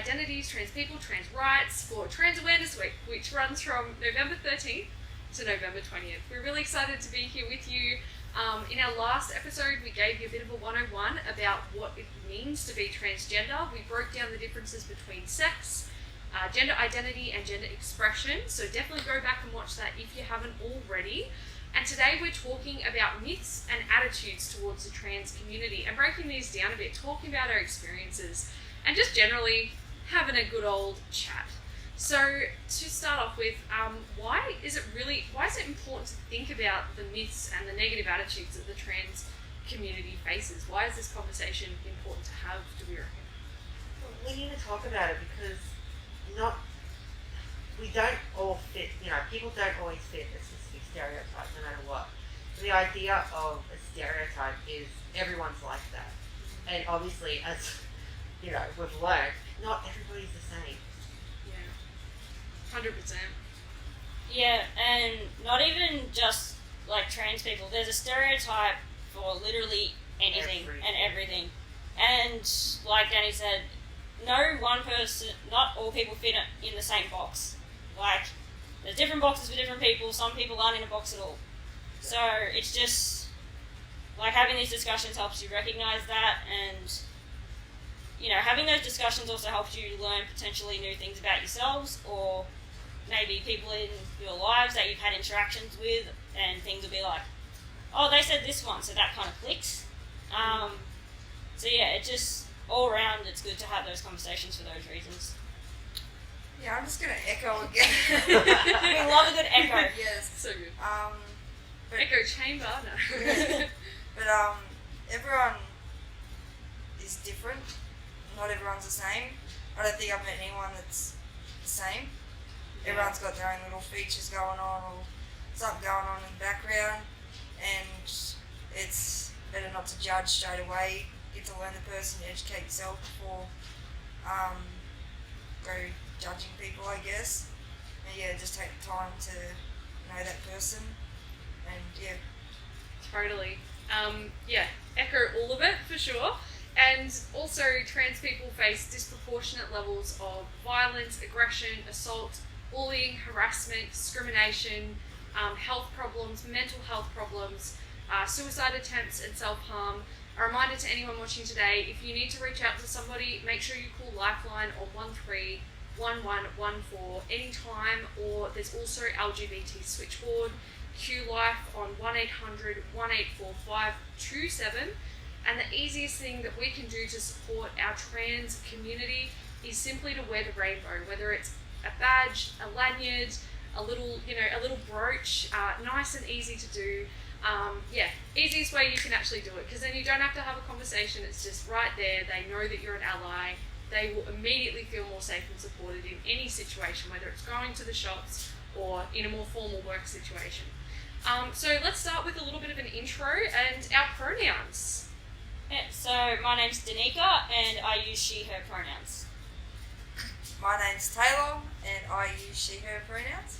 identities, trans people, trans rights for Trans Awareness Week, which runs from November 13th to November 20th. We're really excited to be here with you. In our last episode, we gave you a bit of a 101 about what it means to be transgender. We broke down the differences between sex, gender identity and gender expression, so definitely go back and watch that if you haven't already. And today we're talking about myths and attitudes towards the trans community and breaking these down a bit, talking about our experiences and just generally having a good old chat. So to start off with, why is it important to think about the myths and the negative attitudes that the trans community faces? Why is this conversation important to have, do we reckon? Well, we need to talk about it because we don't all fit, people don't always fit a specific stereotype no matter what. The idea of a stereotype is everyone's like that. And obviously, as we've learned, not everybody's the same. Yeah, 100%. Yeah, and not even just like trans people. There's a stereotype for literally anything and everything. And like Danny said, not all people fit in the same box. Like, there's different boxes for different people. Some people aren't in a box at all. So it's just like having these discussions helps you recognize that, and having those discussions also helps you learn potentially new things about yourselves, or maybe people in your lives that you've had interactions with, and things will be like, oh, they said this one, so that kind of clicks. So yeah, it just all around, it's good to have those conversations for those reasons. Yeah, I'm just going to echo again. We love a good echo. Yes. So good. But, Echo chamber, no. but everyone is different. Not everyone's the same. I don't think I've met anyone that's the same. Yeah. Everyone's got their own little features going on, or something going on in the background, and it's better not to judge straight away. Get to learn the person, educate yourself before go judging people, I guess. And yeah, just take the time to know that person, and yeah. Totally. Echo all of it for sure. And also, trans people face disproportionate levels of violence, aggression, assault, bullying, harassment, discrimination, health problems, mental health problems, suicide attempts and self-harm. A reminder to anyone watching today, if you need to reach out to somebody, make sure you call Lifeline on 131114 anytime, or there's also LGBT switchboard, Q Life on 1800-184527. And the easiest thing that we can do to support our trans community is simply to wear the rainbow, whether it's a badge, a lanyard, a little brooch, nice and easy to do. Easiest way you can actually do it, because then you don't have to have a conversation. It's just right there. They know that you're an ally. They will immediately feel more safe and supported in any situation, whether it's going to the shops or in a more formal work situation. So let's start with a little bit of an intro and our pronouns. Yeah, so my name's Danica, and I use she, her pronouns. My name's Taylor, and I use she, her pronouns.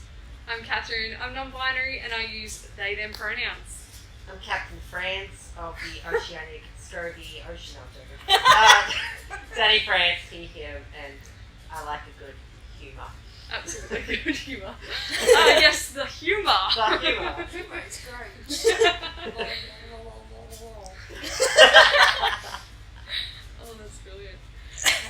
I'm Catherine, I'm non-binary, and I use they, them pronouns. I'm Captain France of the Oceanic Scurvy Ocean. Danny France, he, him, and I like a good humour. Absolutely good humour. Yes, the humour. The humour. Humour is great. Oh, that's brilliant.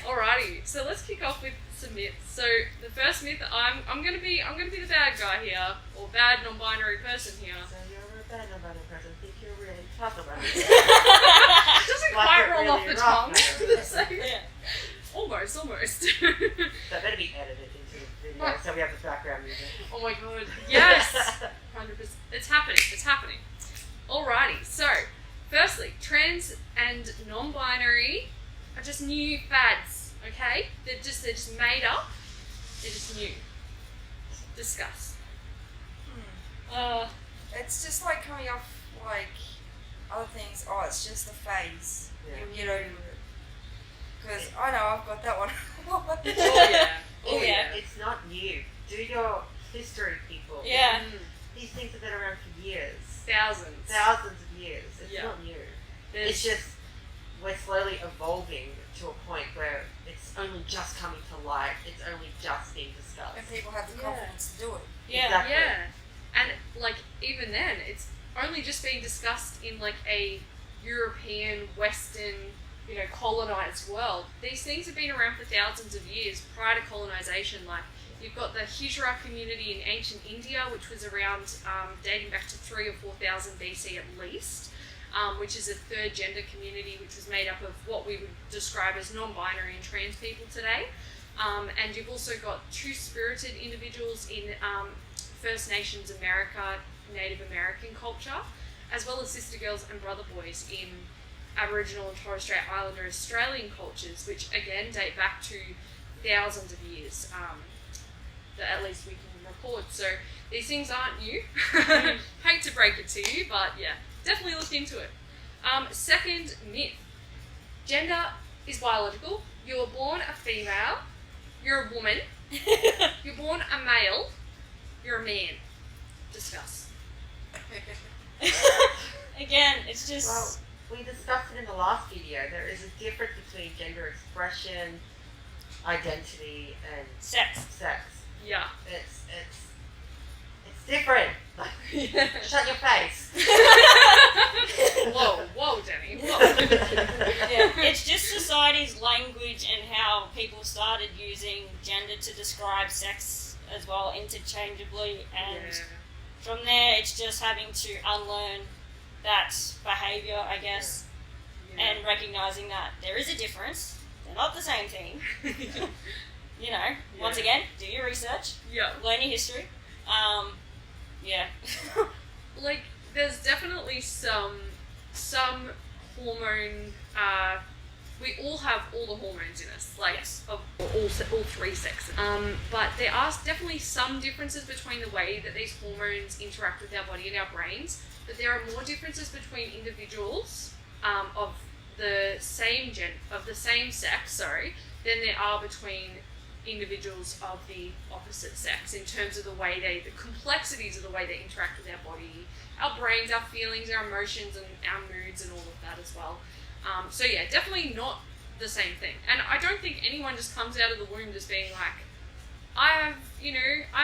Alrighty, so let's kick off with some myths. So the first myth, I'm gonna be the bad guy here, or bad non-binary person here. So you're a bad non-binary person. Think you're really tough about it. It doesn't Like quite it roll really off the rough, tongue. maybe. So, yeah. Almost. So it better be edited into the video, so we have the background music. Oh my god. Yes. 100%. It's happening. Alrighty. So, firstly, trans and non-binary are just new fads. Okay, they're just made up. They're just new. Discuss. It's just like coming off like other things. Oh, it's just a phase. Yeah. You'll get over it. Because I know I've got that one. Oh yeah. It's not new. Do your history, people. Yeah. These things have been around for years. Thousands Of years. It's Yeah. not new. There's- It's just we're slowly evolving to a point where it's only just coming to light. It's only just being discussed. And people have the Yeah. confidence to do it. Yeah. Exactly. Yeah, and like even then, it's only just being discussed in like a European, Western, colonized world. These things have been around for thousands of years prior to colonization. Like you've got the Hijra community in ancient India, which was around dating back to 3,000 or 4,000 BC at least. Which is a third gender community, which was made up of what we would describe as non-binary and trans people today. And you've also got two-spirited individuals in First Nations America, Native American culture, as well as sister girls and brother boys in Aboriginal and Torres Strait Islander Australian cultures, which again date back to thousands of years, that at least we can record. So these things aren't new. Hate to break it to you, but yeah, definitely look into it. Second myth. Gender is biological. You were born a female. You're a woman. You're born a male. You're a man. Discuss. Again, it's just. Well, we discussed it in the last video. There is a difference between gender expression, identity, and sex. Yeah. It's different. Shut your face. Whoa, Danny. Whoa. Yeah, it's just society's language and how people started using gender to describe sex as well interchangeably, and from there it's just having to unlearn that behaviour, I guess, and recognising that there is a difference. They're not the same thing. Once again, do your research. Yeah. Learn your history. Yeah. Like, there's definitely some hormone. We all have all the hormones in us, like Yes. of all three sexes. But there are definitely some differences between the way that these hormones interact with our body and our brains. But there are more differences between individuals of the same sex, than there are between individuals of the opposite sex in terms of the complexities of the way they interact with our body, our brains, our feelings, our emotions, and our moods, and all of that as well. So yeah, definitely not the same thing. And I don't think anyone just comes out of the womb just being like, I'm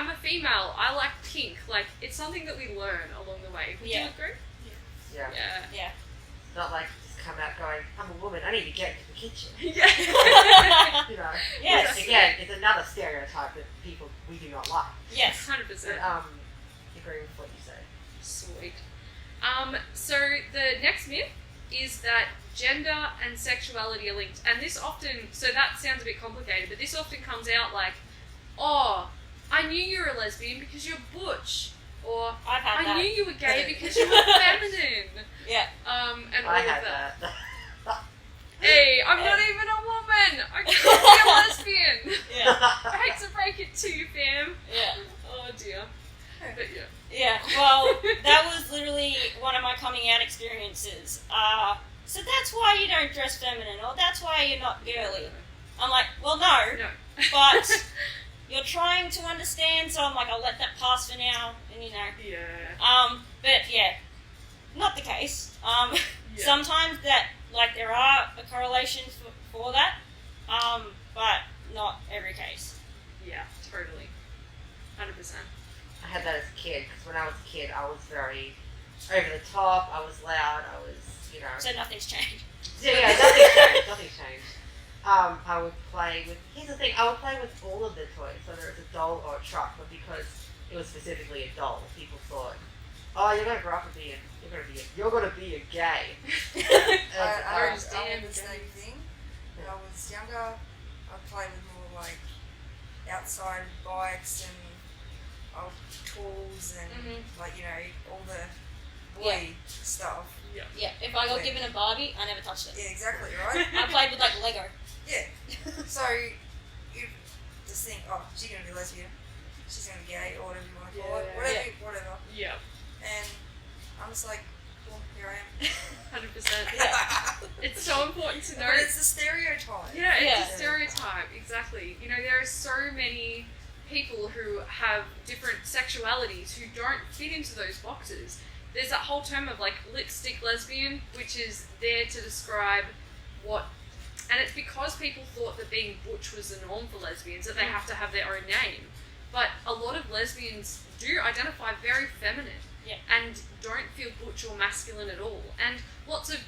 a female, I like pink. Like, it's something that we learn along the way. Would you agree? Yeah. Yeah. It's not like just come out going, I'm a woman, I need to get into the kitchen. Yeah. Yes. Again, it's another stereotype that we do not like. Yes. 100%. Agree with what you say. Sweet. So the next myth is that gender and sexuality are linked. And this often, so that sounds a bit complicated, but this often comes out like, oh, I knew you were a lesbian because you're butch. Or, I've had that. I knew you were gay because you were feminine. Yeah. And all I of had that. that. Hey, I'm not even a woman. I can't be a lesbian. Yeah. I hate to break it to you, fam. Yeah. Oh dear. But yeah. Yeah, well, that was literally one of my coming out experiences. So that's why you don't dress feminine, or that's why you're not girly. I'm like, well, no. But you're trying to understand, so I'm like, I'll let that pass for now, and Yeah. But yeah, not the case. Yeah. Sometimes there are a correlation for that, but not every case. Yeah, totally. 100%. I had that as a kid, because when I was a kid, I was very over the top, I was loud, I was, So nothing's changed. Yeah, nothing's changed. I would play with, here's the thing, I would play with all of the toys, whether it's a doll or a truck, but because it was specifically a doll, people thought, oh, you're going to grow up and you're going to be a gay. I understand. did the same thing. When I was younger, I played with more like outside bikes and old tools and all the boy stuff. Yeah, if I got given a Barbie, I never touched it. Yeah, exactly, right? I played with like Lego. Yeah. So you just think, oh, she's gonna be lesbian, she's gonna be gay, or whatever you want to call it, whatever. Yeah. And I'm just like, well, here I am. 100%. Yeah. It's so important to know. But it's a stereotype. Yeah, it's Yeah. a stereotype, exactly. There are so many people who have different sexualities who don't fit into those boxes. There's that whole term of like lipstick lesbian, which is there to describe what And it's because people thought that being butch was the norm for lesbians, that they have to have their own name. But a lot of lesbians do identify very feminine and don't feel butch or masculine at all. And lots of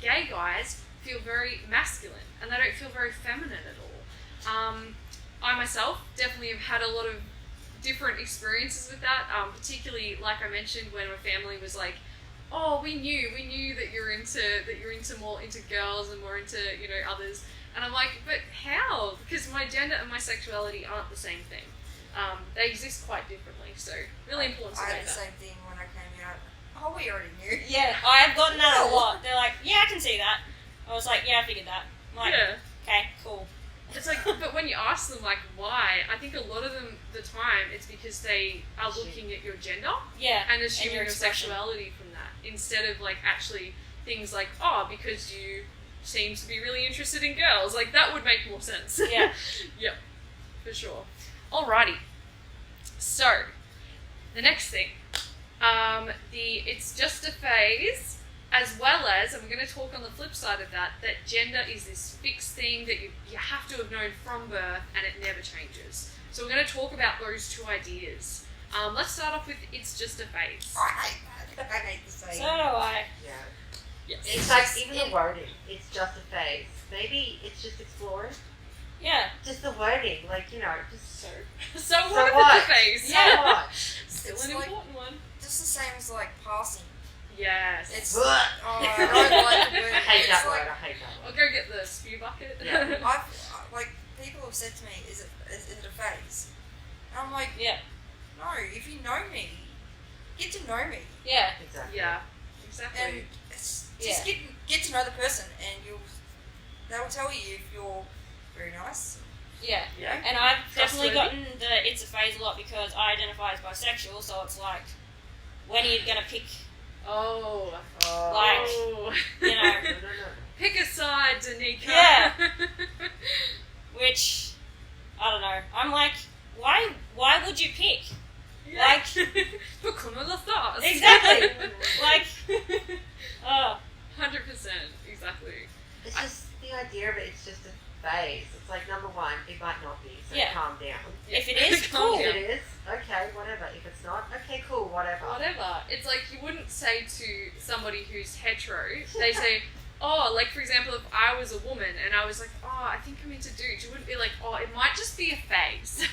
gay guys feel very masculine and they don't feel very feminine at all. I myself definitely have had a lot of different experiences with that, particularly like I mentioned when my family was like, oh, we knew that you're more into girls and more into, you know, others. And I'm like, but how? Because my gender and my sexuality aren't the same thing. They exist quite differently, so really important to I know had the that. same thing when I came out. Oh, we already knew. Yeah, I've gotten that a lot. They're like, yeah, I can see that. I was like, yeah, I figured that. I'm like, Yeah. okay, cool. It's like, but when you ask them, like, why, I think a lot of them, the time, it's because they are looking at your gender Yeah. and assuming your your expression. sexuality from that, instead of, like, actually things like, oh, because you seem to be really interested in girls. Like, that would make more sense. Yeah. Yep, for sure. Alrighty. So, the next thing. It's just a phase, as well as, and we're going to talk on the flip side of that, that gender is this fixed thing that you have to have known from birth and it never changes. So we're going to talk about those two ideas. Let's start off with it's just a phase. I hate that. I hate the saying. So do I. Yeah. Yes. It's like, even the wording, it's just a phase. Maybe it's just exploring. Yeah. Just the wording, like, you know, just So what if what? it's a phase? So what? Still It's an like- important one. Just the same as like passing. Yes. It's Ugh. I don't like the word. I hate that It's word, like, I hate that I'll word. go get the spew bucket. Yeah. like people have said to me, is it a phase? And I'm like, Yeah. no. If you know me, get to know me, Yeah. Exactly. Yeah, exactly. and it's just get to know the person, and they will tell you if you're very nice. Yeah. Yeah. And I've definitely Trustworthy. gotten the it's a phase a lot because I identify as bisexual, so it's like, when are you going to pick, Oh. Like- Oh. you know, No. Pick a side, Danica. Yeah. which, I don't know. I'm like, why would you pick? Like, become a stars. Exactly. Like, oh, 100%, exactly. It's just the idea of it, it's just a phase. It's like, number one, it might not be, so Yeah. calm down. if it is, Calm cool. down. If it is, okay, whatever. If it's not, okay, cool, whatever. Whatever. It's like you wouldn't say to somebody who's hetero, they say, oh, like for example, if I was a woman and I was like, oh, I think I'm into dudes, you wouldn't be like, oh, it might just be a phase.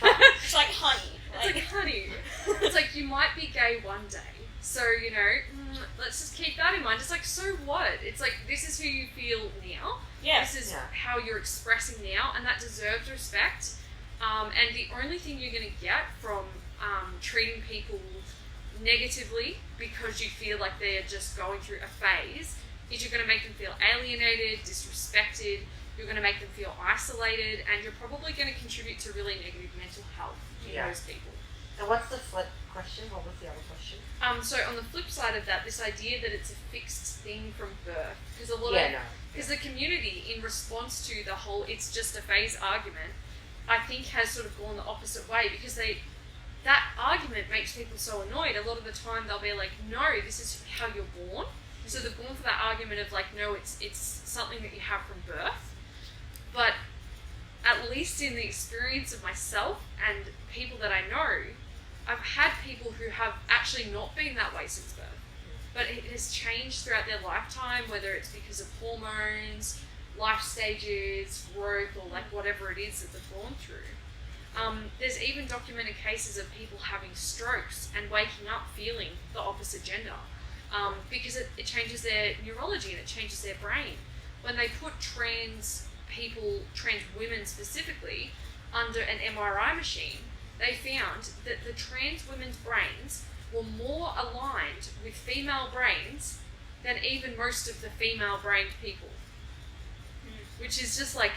It's like honey. It's like, honey, it's like you might be gay one day. So, you know, let's just keep that in mind. It's like, so what? It's like, this is who you feel now. yeah. This is Yeah. how you're expressing now, and that deserves respect. And the only thing you're going to get from treating people negatively because you feel like they're just going through a phase is you're going to make them feel alienated, disrespected, you're going to make them feel isolated, and you're probably going to contribute to really negative mental health in Yeah. those people. And what's the flip question? What was the other question? So on the flip side of that, this idea that it's a fixed thing from birth, because a lot Yeah, of no. because the community, in response to the whole "it's just a phase" argument, I think has sort of gone the opposite way because that argument makes people so annoyed. A lot of the time they'll be like, "No, this is how you're born." So they've gone for that argument of like, "No, it's something that you have from birth." But at least in the experience of myself and people that I know, I've had people who have actually not been that way since birth. But it has changed throughout their lifetime, whether it's because of hormones, life stages, growth, or like whatever it is that they've gone through. There's even documented cases of people having strokes and waking up feeling the opposite gender because it changes their neurology and it changes their brain. When they put trans people, trans women specifically, under an MRI machine, they found that the trans women's brains were more aligned with female brains than even most of the female brained people. Which is just like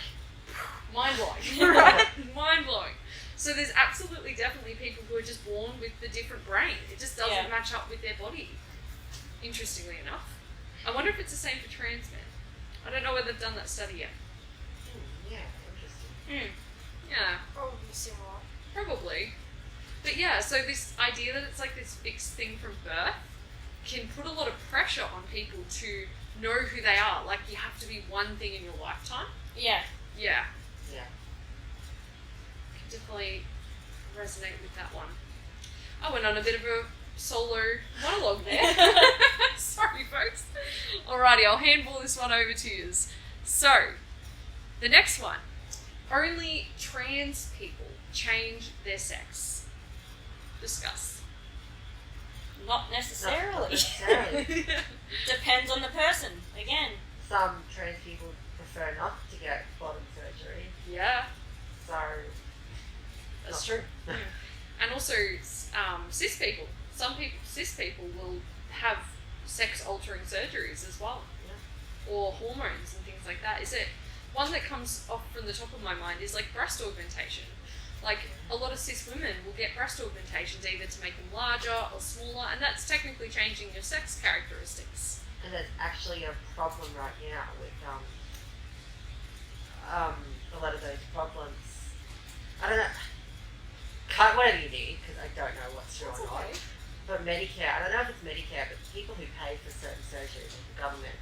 mind blowing, right? Mind blowing. So there's absolutely definitely people who are just born with the different brain. It just doesn't match up with their body. Interestingly enough. I wonder if it's the same for trans men. I don't know whether they've done that study yet. Yeah, interesting. Yeah. Probably similar. Probably. But yeah, so this idea that it's like this fixed thing from birth can put a lot of pressure on people to know who they are. Like you have to be one thing in your lifetime. Yeah. Yeah. Yeah. Can definitely resonate with that one. I went on a bit of a solo monologue there. Sorry, folks. Alrighty, I'll handball this one over to you. So, the next one. Only trans people change their sex. Discuss. Not necessarily. Not necessarily. Depends on the person. Again. Some trans people prefer not to get bottom surgery, Yeah, so that's not- true. And also, cis people. Some people, cis people, will have sex-altering surgeries as well, or hormones and things like that. Is it one that comes off from the top of my mind is like breast augmentation. Like a lot of cis women will get breast augmentations either to make them larger or smaller, and that's technically changing your sex characteristics. And there's actually a problem right now with a lot of those problems. I don't know. Cut whatever you need, because I don't know what's true That's or not. okay. But Medicare, I don't know if it's Medicare, but people who pay for certain surgeries, like the government,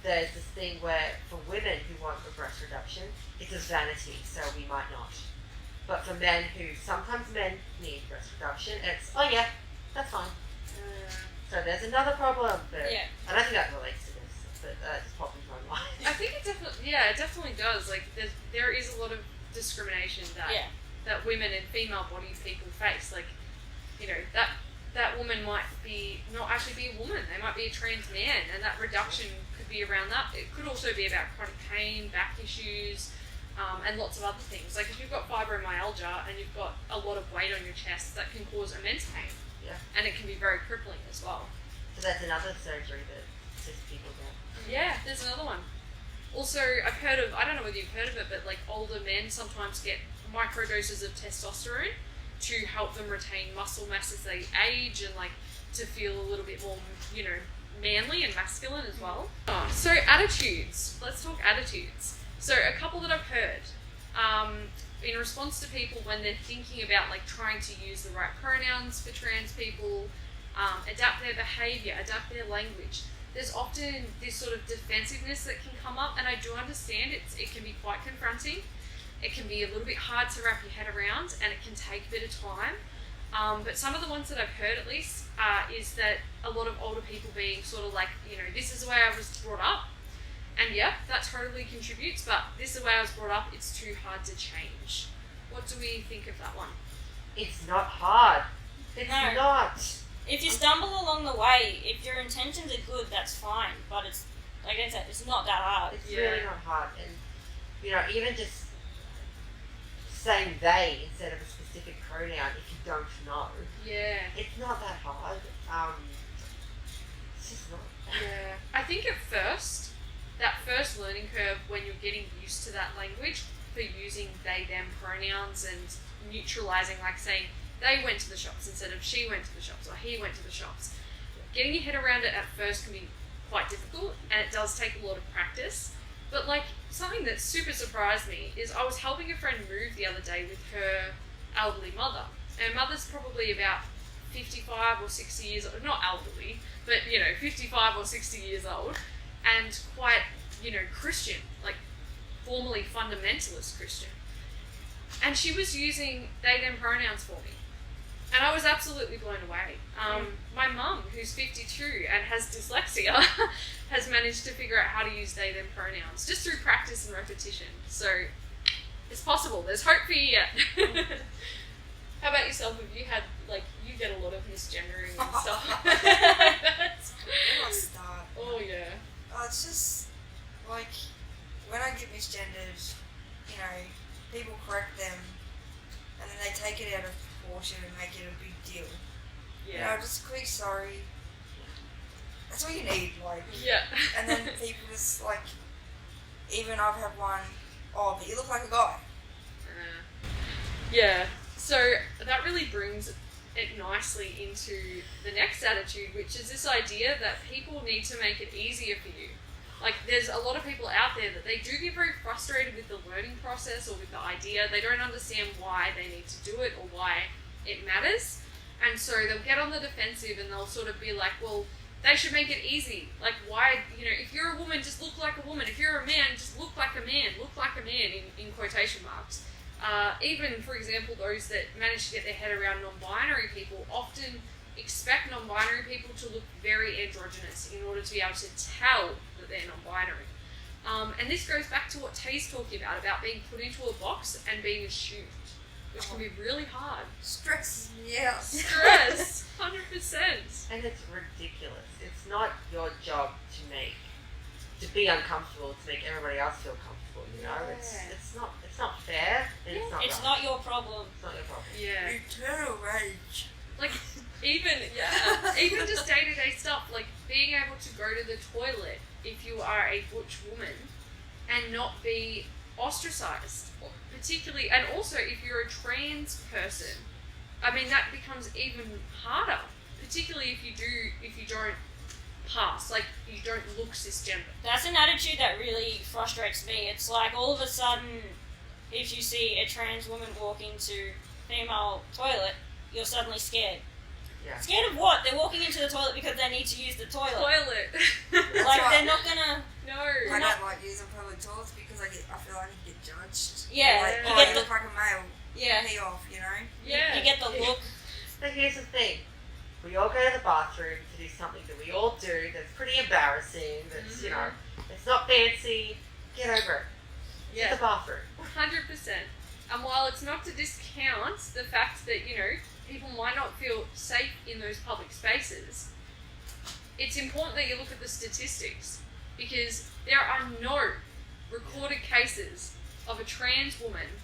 there's this thing where for women who want a breast reduction, it's a vanity, so we might not. But for men who, sometimes men need breast reduction, it's, oh yeah, that's fine. So there's another problem, but Yeah. I don't think that relates to this, but that just popped into my mind. I think it definitely does. Like there is a lot of discrimination that Yeah. that women and female body people face. Like, you know, that woman might be not actually be a woman. They might be a trans man, and that reduction could be around that. It could also be about chronic pain, back issues, and lots of other things. Like if you've got fibromyalgia and you've got a lot of weight on your chest, that can cause immense pain. Yeah. And it can be very crippling as well. So that's another surgery that cis people get. Yeah, there's another one. Also, I've heard of, I don't know whether you've heard of it, but like older men sometimes get microdoses of testosterone to help them retain muscle mass as they age and like to feel a little bit more, you know, manly and masculine as well. So attitudes. Let's talk attitudes. So a couple that I've heard. In response to people when they're thinking about like trying to use the right pronouns for trans people, adapt their behaviour, adapt their language, there's often this sort of defensiveness that can come up, and I do understand it can be quite confronting. It can be a little bit hard to wrap your head around, and it can take a bit of time. But some of the ones that I've heard at least is that a lot of older people being sort of like, you know, this is the way I was brought up. And yeah, that totally contributes, but this is the way I was brought up, it's too hard to change. What do we think of that one? It's not hard. It's No. not. If you stumble along the way, if your intentions are good, that's fine. But it's, like I said, it's not that hard. It's Yeah. really not hard. And, you know, even just saying they instead of a specific pronoun if you don't know, Yeah. it's not that hard. It's just not. Yeah. I think at first, that first learning curve when you're getting used to that language for using they, them pronouns and neutralizing, like saying they went to the shops instead of she went to the shops or he went to the shops. Getting your head around it at first can be quite difficult, and it does take a lot of practice. But like something that super surprised me is I was helping a friend move the other day with her elderly mother. Her mother's probably about 55 or 60 years old, not elderly, but you know, 55 or 60 years old, and quite, you know, Christian, like formerly fundamentalist Christian. And she was using they, them pronouns for me. And I was absolutely blown away. My mum, who's 52 and has dyslexia, has managed to figure out how to use they, them pronouns just through practice and repetition. So it's possible. There's hope for you yet. How about yourself? Have you had, like, you get a lot of misgendering and stuff? Where do I start? Oh, yeah. It's just like when I get misgendered, you know, people correct them and then they take it out of proportion and make it a big deal. You know, Yeah. just a quick sorry. That's all you need, like. Yeah. And then people just like, even I've had one, oh, but you look like a guy. Yeah. So that really brings it nicely into the next attitude, which is this idea that people need to make it easier for you. Like, there's a lot of people out there that they do get very frustrated with the learning process or with the idea. They don't understand why they need to do it or why it matters. And so they'll get on the defensive and they'll sort of be like, well, they should make it easy. Like, why, if you're a woman, just look like a woman. If you're a man, just look like a man. Look like a man in quotation marks. Even, for example, those that manage to get their head around non-binary people often expect non-binary people to look very androgynous in order to be able to tell that they're non-binary. And this goes back to what Tay's talking about being put into a box and being assumed, which can be really hard. Stresses me out. Stress, 100%. And it's ridiculous. It's not your job to be uncomfortable, to make everybody else feel comfortable. It's not fair. And it's not. It's right. not your problem. It's not your problem. Yeah. Eternal rage. Like, even just day-to-day stuff, like being able to go to the toilet if you are a butch woman and not be ostracized, particularly, and also if you're a trans person, I mean, that becomes even harder, particularly if you don't pass, like you don't look cisgender. That's an attitude that really frustrates me. It's like all of a sudden, if you see a trans woman walk into female toilet, you're suddenly scared. Yeah. Scared of what? They're walking into the toilet because they need to use the toilet. Like, right. they're not gonna... No. I don't like using public toilets because I feel like I get judged. Yeah. Like, You oh, get you the... look like a male. Yeah. Pee off, Yeah. You get the look. But here's the thing. We all go to the bathroom to do something that we all do that's pretty embarrassing, that's, it's not fancy. Get over it. Yeah. It's the bathroom. 100%. And while it's not to discount the fact that, people might not feel safe in those public spaces, it's important that you look at the statistics, because there are no recorded cases of a trans woman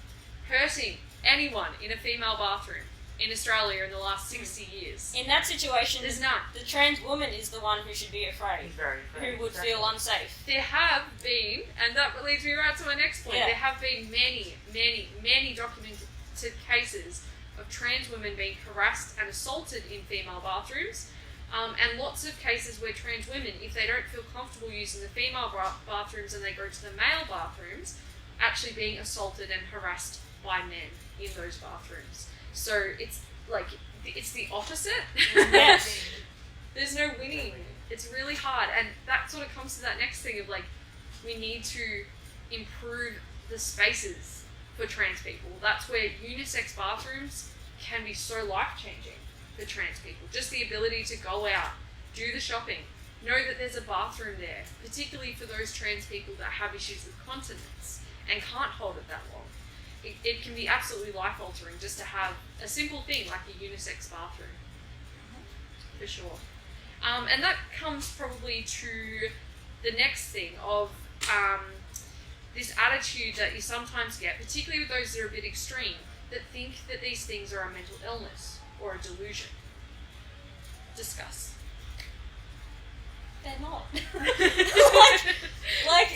hurting anyone in a female bathroom in Australia in the last 60 years. In that situation, There's none. the trans woman is the one who should be afraid. He's very Who would feel unsafe. There have been, and that leads me right to my next point, Yeah. there have been many, many, many documented cases of trans women being harassed and assaulted in female bathrooms, and lots of cases where trans women, if they don't feel comfortable using the female bathrooms and they go to the male bathrooms, actually being assaulted and harassed by men in those bathrooms. So it's like, it's the opposite. Yes. There's no winning. It's really hard, and that sort of comes to that next thing of like, we need to improve the spaces for trans people. That's where unisex bathrooms can be so life-changing for trans people. Just the ability to go out, do the shopping, know that there's a bathroom there, particularly for those trans people that have issues with continence and can't hold it that long. It can be absolutely life-altering just to have a simple thing like a unisex bathroom. For sure. And that comes probably to the next thing of this attitude that you sometimes get, particularly with those that are a bit extreme, that think that these things are a mental illness or a delusion. Discuss. They're not. It's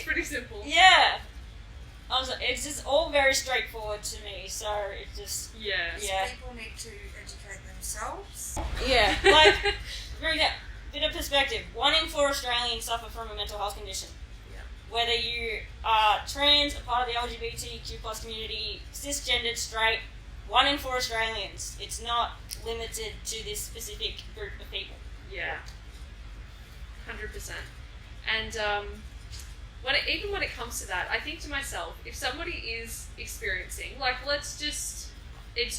pretty simple. Yeah. It's just all very straightforward to me, so it just... Yeah. Yeah. People need to educate themselves. Yeah, like, bring that bit of perspective. 1 in 4 Australians suffer from a mental health condition. Yeah. Whether you are trans, a part of the LGBTQ plus community, cisgendered, straight, 1 in 4 Australians. It's not limited to this specific group of people. Yeah. 100%. And even when it comes to that, I think to myself, if somebody is experiencing, like, it's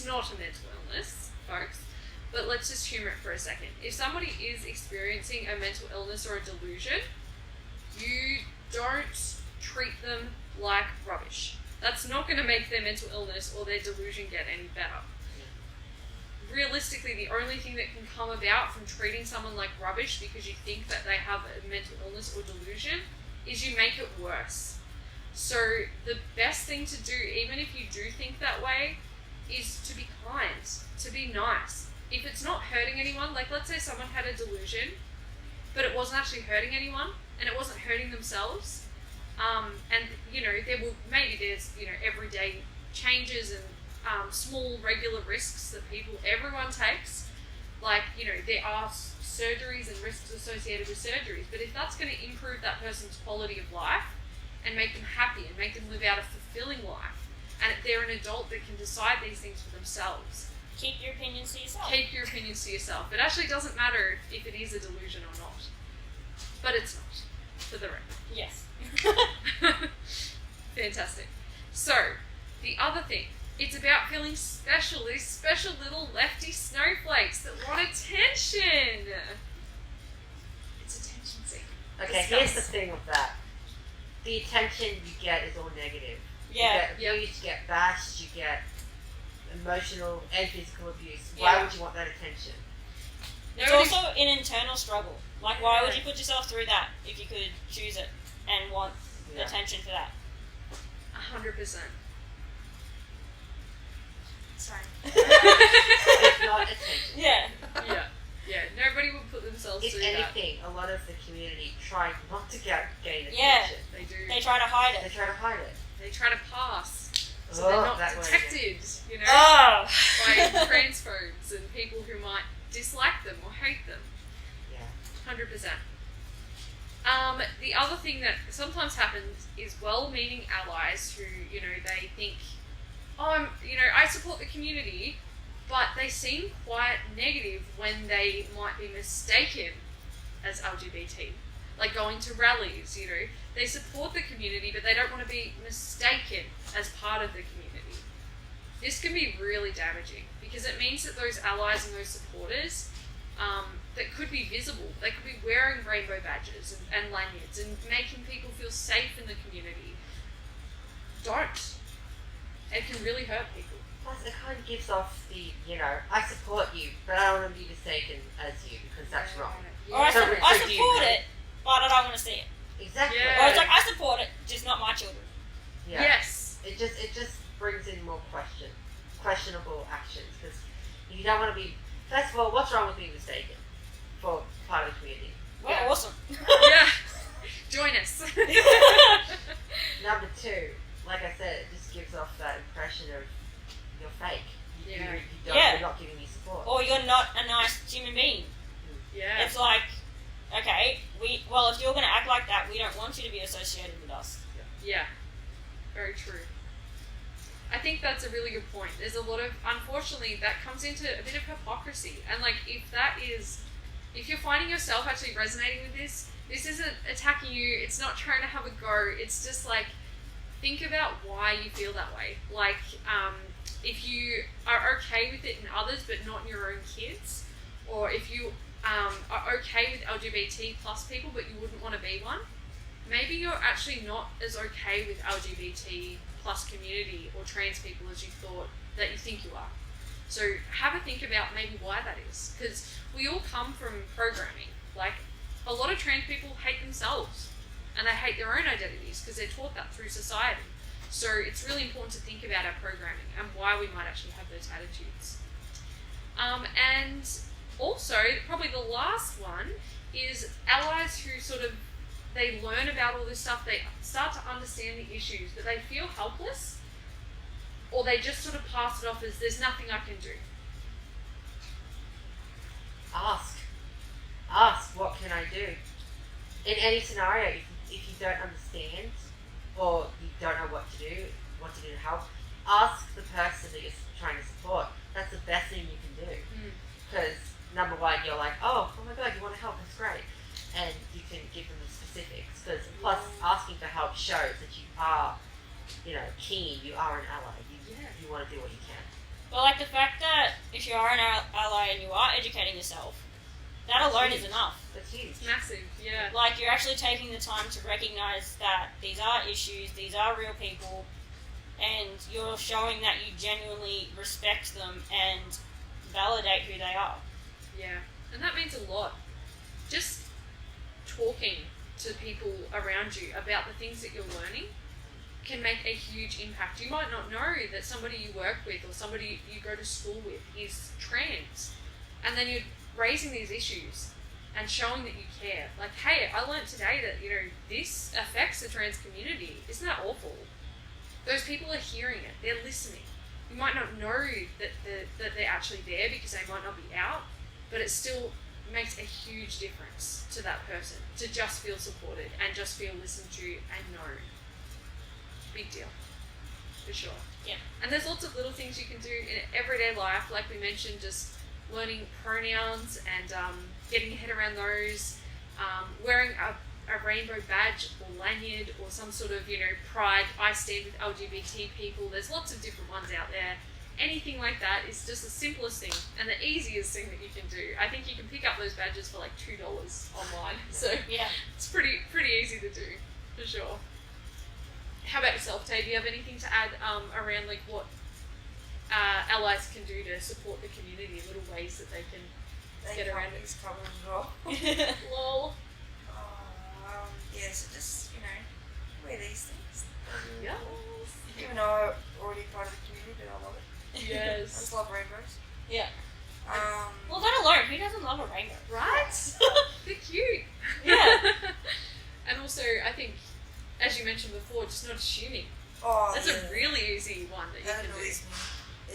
not a mental illness, folks, but let's just humour it for a second. If somebody is experiencing a mental illness or a delusion, you don't treat them like rubbish. That's not going to make their mental illness or their delusion get any better. Realistically, the only thing that can come about from treating someone like rubbish because you think that they have a mental illness or delusion is you make it worse. So the best thing to do, even if you do think that way, is to be kind, to be nice. If it's not hurting anyone, like let's say someone had a delusion, but it wasn't actually hurting anyone, and it wasn't hurting themselves, and there's everyday changes and small regular risks that everyone takes, like there are surgeries and risks associated with surgeries, but if that's going to improve that person's quality of life and make them happy and make them live out a fulfilling life, and they're an adult that can decide these things for themselves, keep your opinions to yourself. Keep your opinions to yourself. It actually doesn't matter if it is a delusion or not. But it's not, for the record. Yes. Fantastic. So, the other thing, it's about feeling special. These special little lefty snowflakes that want attention. It's attention seeking. Okay, Discuss. here's the thing with that. The attention you get is all negative. Yeah. You get abused, you get bashed, you get emotional and physical abuse. Yeah. Why would you want that attention? It's Nobody- also an internal struggle. Like, why would you put yourself through that if you could choose it and want Yeah. attention for that? 100%. Same. It's not attention. Yeah. Yeah. Nobody would put themselves If through that. anything, a lot of the community try not to gain attention. Yeah. They do. They try to hide They it. try to hide it. They try to pass, so Oh, they're not that way detected. You know, Oh. by transphobes and people who might dislike them or hate them. Yeah. 100%. The other thing that sometimes happens is well-meaning allies who, they think, I support the community, but they seem quite negative when they might be mistaken as LGBT. Like going to rallies, they support the community, but they don't want to be mistaken as part of the community. This can be really damaging because it means that those allies and those supporters that could be visible, they could be wearing rainbow badges and lanyards and making people feel safe in the community, don't. It can really hurt people. Plus, it kind of gives off the, I support you, but I don't want to be mistaken as you because that's wrong. Or I, So- su- I so do you support know? it, but I don't want to see it. Exactly. Yeah. Or it's like, I support it, just not my children. Yeah. Yes. It just brings in more questionable actions because you don't want to be. First of all, what's wrong with being mistaken for part of the community? We're Yeah. awesome. Yeah. Join us. Number two, like I said, it just gives off that impression of you're fake. Yeah. Yeah. You're not giving me support. Or you're not a nice human being. Yeah. It's like, okay, if you're going to act like that, we don't want you to be associated with us. Yeah, very true. I think that's a really good point. There's a lot of, unfortunately, that comes into a bit of hypocrisy. And like, if you're finding yourself actually resonating with this isn't attacking you, it's not trying to have a go, it's just like, think about why you feel that way. Like, if you are okay with it in others but not in your own kids, or if you are okay with LGBT plus people but you wouldn't want to be one, maybe you're actually not as okay with LGBT plus community or trans people as you thought that you think you are. So have a think about maybe why that is, because we all come from programming. Like, a lot of trans people hate themselves and they hate their own identities because they're taught that through society. So it's really important to think about our programming and why we might actually have those attitudes. And also, probably the last one is allies who they learn about all this stuff, they start to understand the issues, but they feel helpless, or they just sort of pass it off as there's nothing I can do. Ask, what can I do? In any scenario, if you don't understand or you don't know what to do to help, ask the person that you're trying to support. That's the best thing you can do. Because number one, you're like, oh my god, you want to help, that's great. And you can give them the specifics. Because plus, asking for help shows that you are, keen, you are an ally. You want to do what you can. But like the fact that if you are an ally and you are educating yourself, that alone is enough. That's huge. It's massive, yeah. Like, you're actually taking the time to recognize that these are issues, these are real people, and you're showing that you genuinely respect them and validate who they are. Yeah, and that means a lot. Just talking to people around you about the things that you're learning can make a huge impact. You might not know that somebody you work with or somebody you go to school with is trans, and then you're raising these issues and showing that you care. Like, hey, I learned today that, this affects the trans community. Isn't that awful? Those people are hearing it. They're listening. You might not know that they're actually there because they might not be out, but it still makes a huge difference to that person to just feel supported and just feel listened to and known. Big deal. for sure. Yeah. And there's lots of little things you can do in everyday life, like we mentioned, just learning pronouns and getting your head around those, wearing a rainbow badge or lanyard or some sort of, pride, I stand with LGBT people. There's lots of different ones out there. Anything like that is just the simplest thing and the easiest thing that you can do. I think you can pick up those badges for like $2 online. So Yeah. it's pretty easy to do, for sure. How about yourself, Tay? Do you have anything to add around like what allies can do to support the community, little ways that they can get around it? It's covered as well. Lol. Yeah, so just, wear these things. Yes. Even though I'm already part of the community, but I love it. I Yes. just love rainbows. Yeah. Um, Well, that alone, who doesn't love a rainbow? Right? They're cute. Yeah. And also, I think, as you mentioned before, just not assuming. oh, That's yeah. a really easy one that you That can do. annoys me.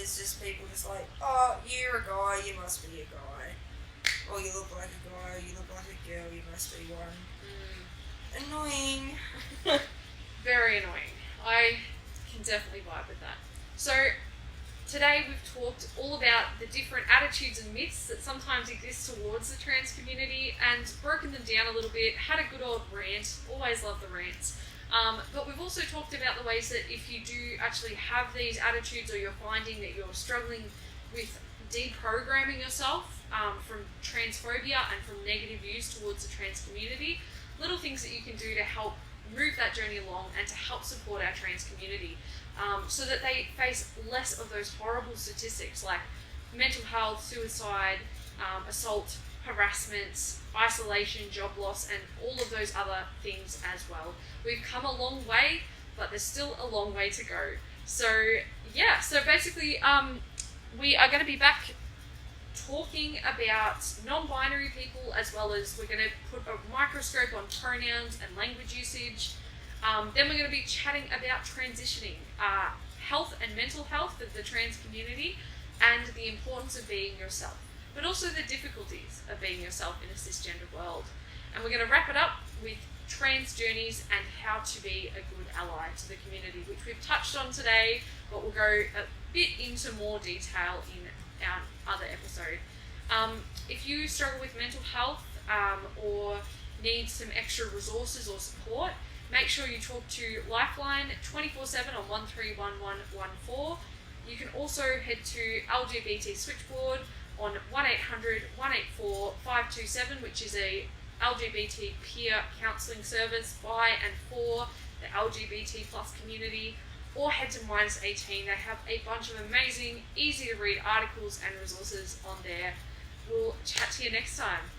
It's just people just like, oh, you're a guy, you must be a guy. Or you look like a guy, you look like a girl, you must be one. Annoying. Very annoying. I can definitely vibe with that. So, today we've talked all about the different attitudes and myths that sometimes exist towards the trans community and broken them down a little bit, had a good old rant, always love the rants. But we've also talked about the ways that if you do actually have these attitudes or you're finding that you're struggling with deprogramming yourself from transphobia and from negative views towards the trans community, little things that you can do to help move that journey along and to help support our trans community so that they face less of those horrible statistics like mental health, suicide, assault, harassment, isolation, job loss, and all of those other things as well. We've come a long way, but there's still a long way to go. So yeah, so basically we are going to be back talking about non-binary people, as well as we're going to put a microscope on pronouns and language usage. Then we're going to be chatting about transitioning, health and mental health of the trans community, and the importance of being yourself, but also the difficulties of being yourself in a cisgender world. And we're going to wrap it up with trans journeys and how to be a good ally to the community, which we've touched on today, but we'll go a bit into more detail in our other episode. If you struggle with mental health or need some extra resources or support, make sure you talk to Lifeline 24/7 on 131114. You can also head to LGBT Switchboard on 1-800-184-527, which is a LGBT peer counselling service by and for the LGBT plus community, or head to -18. They have a bunch of amazing, easy to read articles and resources on there. We'll chat to you next time.